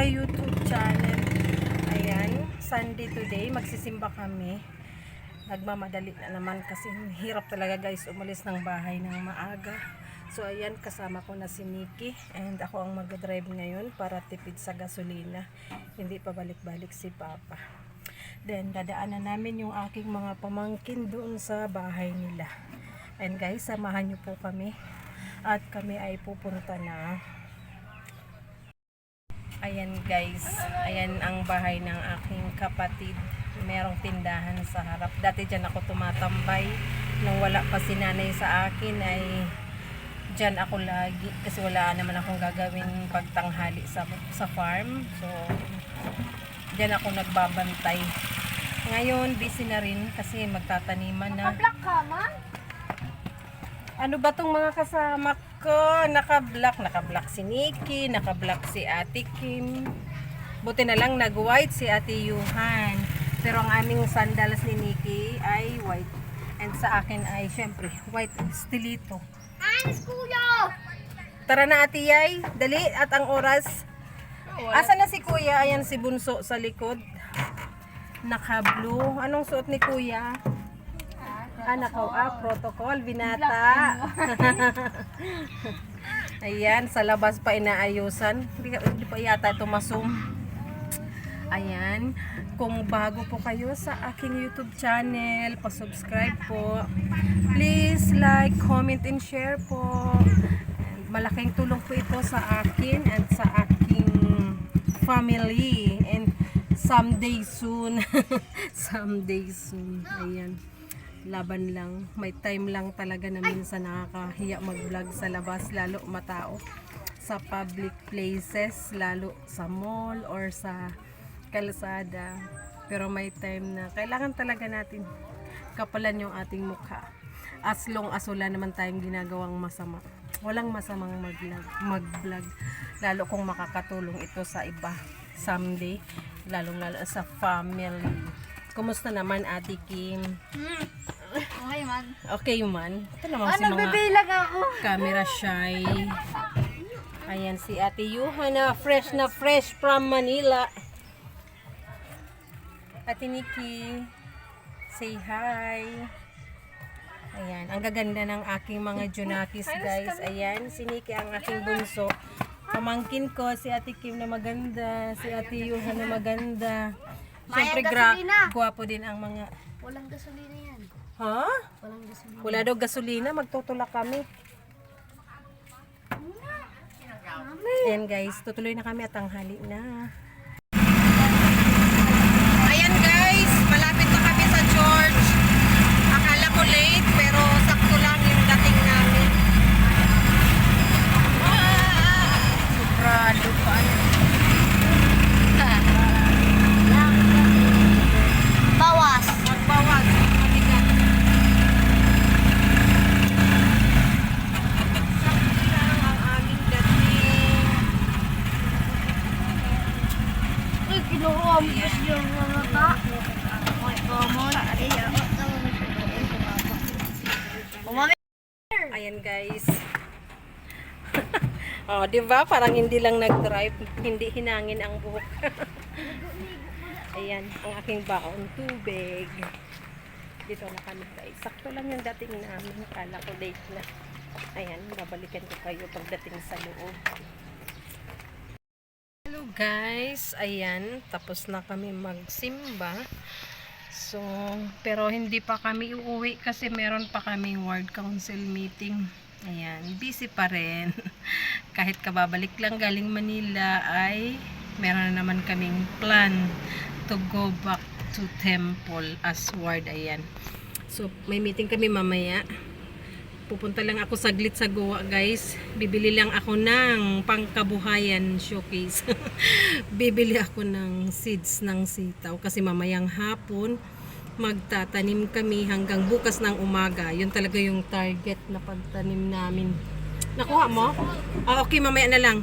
YouTube channel. Ayan, Sunday today, magsisimba kami. Nagmamadali na naman kasi hirap talaga guys umalis ng bahay ng maaga. So ayan, kasama ko na si Nikki and ako ang mag-drive ngayon para tipid sa gasolina. Hindi pa balik-balik si Papa. Then dadaanan namin yung aking mga pamangkin doon sa bahay nila. And guys, samahan niyo po kami at kami ay pupunta na. Ayan guys, ayan ang bahay ng aking kapatid. Merong tindahan sa harap. Dati dyan ako tumatambay. Nung wala pa si nanay sa akin ay dyan ako lagi. Kasi wala naman akong gagawin pagtanghali sa farm. So, dyan ako nagbabantay. Ngayon, busy na rin kasi magtataniman na. Naka-block ka man? Ano ba tong mga kasama ko? Naka-black si Nikki, naka-black si Ate Kim. Buti na lang nag-white si Ate Yuhan. Pero ang aming sandals ni Nikki ay white. And sa akin ay syempre white stilito. Hans, kuya! Tara na Ate Yay, dali at ang oras. Asa na si Kuya? Ayan si Bunso sa likod. Naka-blue. Anong suot ni Kuya? Protocol, binata. Ayan, sa labas pa inaayusan. Hindi pa yata ito masum. Ayan, kung bago po kayo sa aking YouTube channel, pa-subscribe po. Please like, comment, and share po. Malaking tulong po ito sa akin and sa aking family. And someday soon. Someday soon. Ayan. Laban lang, may time lang talaga na minsan nakakahiya mag-vlog sa labas, lalo matao sa public places, lalo sa mall or sa kalsada. Pero may time na kailangan talaga natin kapalan yung ating mukha, as long as wala naman tayong ginagawang masama. Walang masamang mag-vlog, lalo kung makakatulong ito sa iba someday, lalo sa family. Kumusta naman Ate Kim? Okay man. Okay man. Ito naman si mga Nagbibilang ako. camera shy. Ayan si Ate Yuhan na fresh from Manila. Ate Nikki, say hi. Ayan, ang gaganda ng aking mga junakis guys. Ayan, si Nikki ang aking bunso. Pamangkin ko, si Ate Kim na maganda, si Ate Yuhan na maganda. Siyempre, guwapo din ang mga... Walang gasolina yan. Ha? Walang gasolina. Wala daw gasolina, magtutulak kami. Ayan guys, tutuloy na kami at tanghali na. Ayan guys, malapit na kami sa church. Akala ko late, pero sakto lang yung dating namin. Sobrado pa. Bawas. Magbawas. Mabigat. Sakto lang ang aming dating. Uy, kinuha mo yung mga ta. Uy, common. Umami. Ayan guys. Oh, 'di ba? Parang hindi lang nag-drive, hindi hinangin ang buhok. Ayan, ang aking baon tubig. Dito na kami guys. Sakto lang yung dating namin. Kala ko late na. Ayan, babalikan ko kayo pagdating sa loob. Hello guys. Ayan, tapos na kami magsimba. So, pero hindi pa kami uuwi kasi meron pa kaming ward council meeting. Ayan, busy pa rin. Kahit kababalik lang galing Manila ay meron na naman kaming plan to go back to temple as ward. Ayan. So, may meeting kami mamaya. Pupunta lang ako saglit sa Goa guys. Bibili lang ako ng pangkabuhayan showcase. Bibili ako ng seeds ng sitaw kasi mamayang hapon magtatanim kami hanggang bukas ng umaga. Yun talaga yung target na pagtanim namin. Nakuha mo? Okay, mamaya na lang.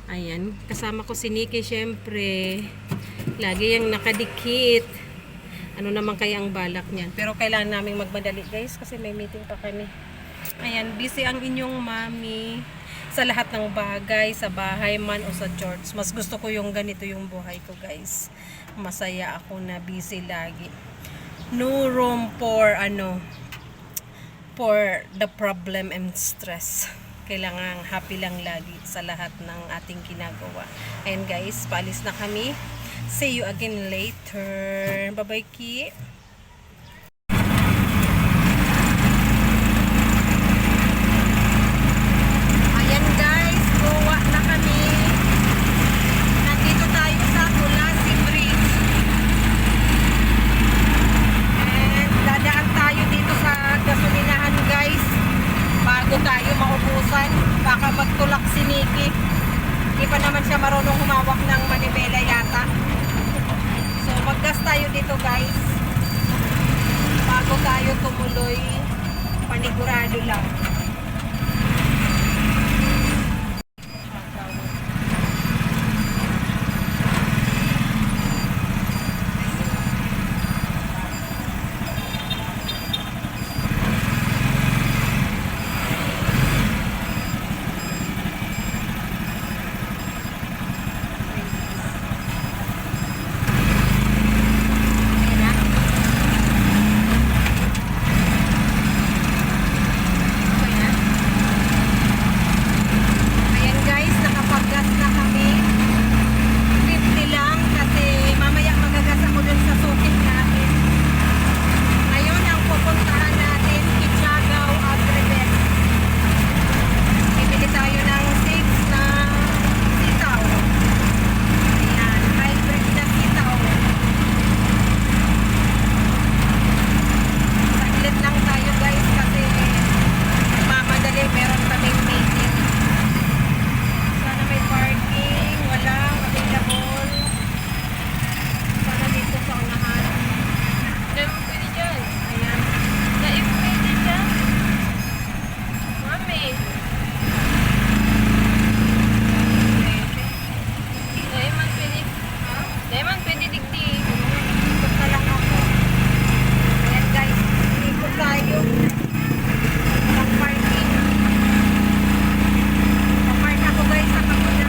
Ayan, kasama ko si Nikki syempre. Lagi yung nakadikit. Ano naman kaya ang balak niyan. Pero kailangan namin magmadali guys kasi may meeting pa kami. Ayan, busy ang inyong mami. sa lahat ng bagay, sa bahay man o sa church. Mas gusto ko yung ganito yung buhay ko, guys. Masaya ako na busy lagi. No room for for the problem and stress. Kailangan happy lang lagi sa lahat ng ating ginagawa. And guys, paalis na kami. See you again later. Bye-bye, Ki. Ayan guys, buwa na kami. Nandito tayo sa Kulasi Bridge. And dadaan tayo dito sa gasolinahan guys. Bago tayo maubusan. Baka magtulak si Nikki. Hindi pa naman siya marunong humawak ng manibela yata. So maggas tayo dito guys. Bago tayo tumuloy, panigurado lang. Ayan guys, nakapag-gas na kami. 50 lang kasi mamaya magagas ako dun sa sukit natin. Ngayon ang pupuntahan natin, Kichagaw Agrivet. Bibili tayo ng seeds na sitaw. Ayan, hybrid na sitaw. Saglit lang tayo guys kasi mamadali, meron kaming meeting. Sana may parking, walang available. Sana dito sa unahan. Dahil mo pwede dyan. Ayan. Dahil mo pwede dyan. Mami. Dahil man pwede. Dahil man pwede digdi. Ikot na lang ako. Ayan guys, ikot tayo. Walang parking. Papark ako guys sa kapuna.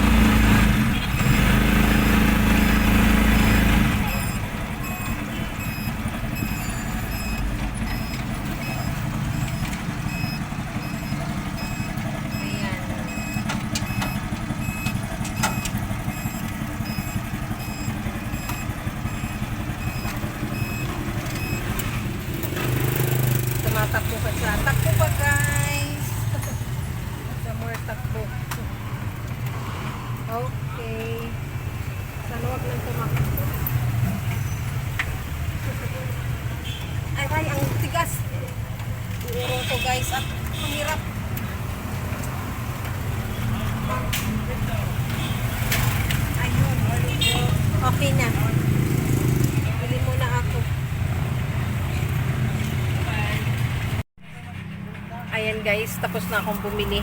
Ayan. Tumatakbo ka siya. Takbo pa guys. Sa more takbo. Okay. Sana wag nang tumakbo. Ay, ang tigas. Urong ko guys at mahirap. Ayun. Okay na. Bili muna ako. Ayan guys, tapos na akong bumili.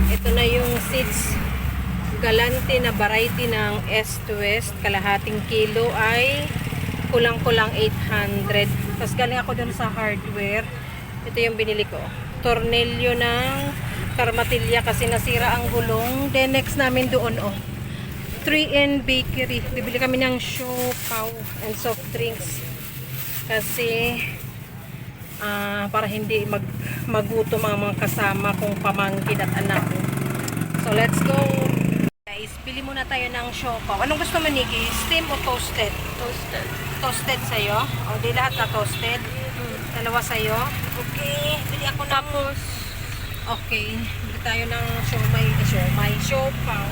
Ito na yung seeds Galante na variety ng East to West. Kalahating kilo ay kulang-kulang 800. Tapos galing ako dun sa hardware. Ito yung binili ko. Tornilyo ng Karmatilya kasi nasira ang gulong. Then next namin doon 3N Bakery. Bibili kami ng siopaw and soft drinks. Kasi para hindi magutom ang mga kasama kong pamangkin at anak ko. So let's go. Guys, pili muna tayo ng siopaw. Anong gusto mo, Nikki? Steam o toasted? Toasted. Toasted sa'yo? O di lahat na toasted? Dalawa sa'yo? Okay. Bili ako ng... Tapos, Okay. Bili tayo ng siomay. Siopaw.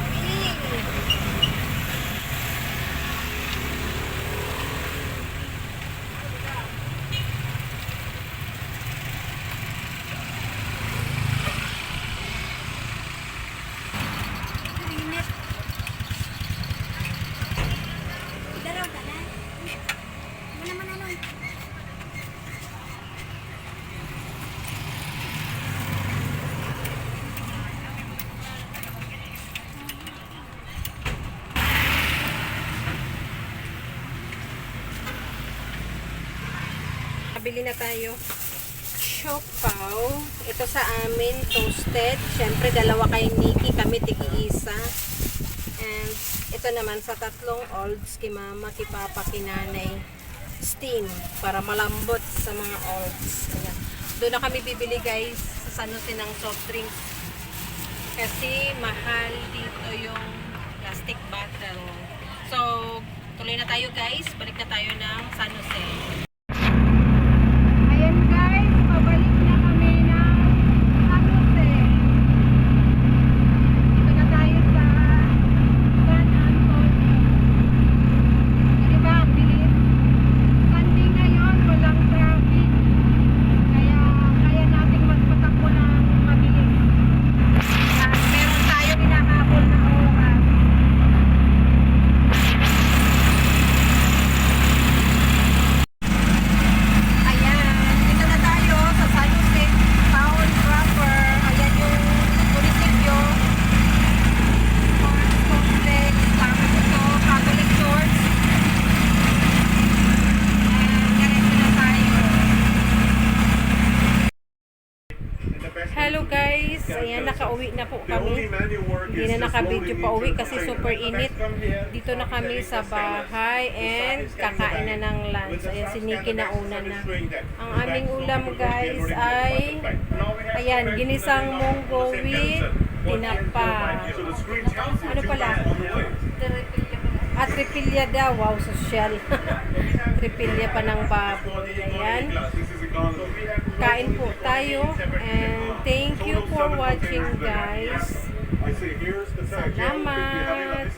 Bili na tayo. siopaw. Ito sa amin, toasted. Siyempre, dalawa kay Nikki, kami tigi-isa. And ito naman sa tatlong olds, kay mama, kay papa, kay nanay. Steam, para malambot sa mga olds. Ayan. Doon na kami bibili guys, sa San Jose ng soft drinks. Kasi mahal dito yung plastic bottle. So, tuloy na tayo guys. Balik na tayo ng San Jose. Ayan guys, pabalik na kami ng San Jose. Dito na tayo sa San Antonio. Diba, ang bilis? Sunday ngayon, walang traffic. Kaya natin magpatakbo ng mabilis. At meron tayong hinahabol na oras. Ayan, dito na tayo sa San Jose Town proper. Ayan yung munisipyo. Sports complex, tapos ito, Catholic Church. And ganito na tayo. Hello guys, ayan nakauwi na po kami. Hindi na naka-video pa uwi kasi super init. Dito na kami sa bahay and kakain na ng lunch. Ayan si Nikki na una na. Ang aming ulam guys ay ayan, ginisang munggo with tinapa. Ano pala? Tripilya daw. Wow, social. Tripilya pa ng baboy. Ayan. Kain po tayo. And thank you for watching guys. Salamat.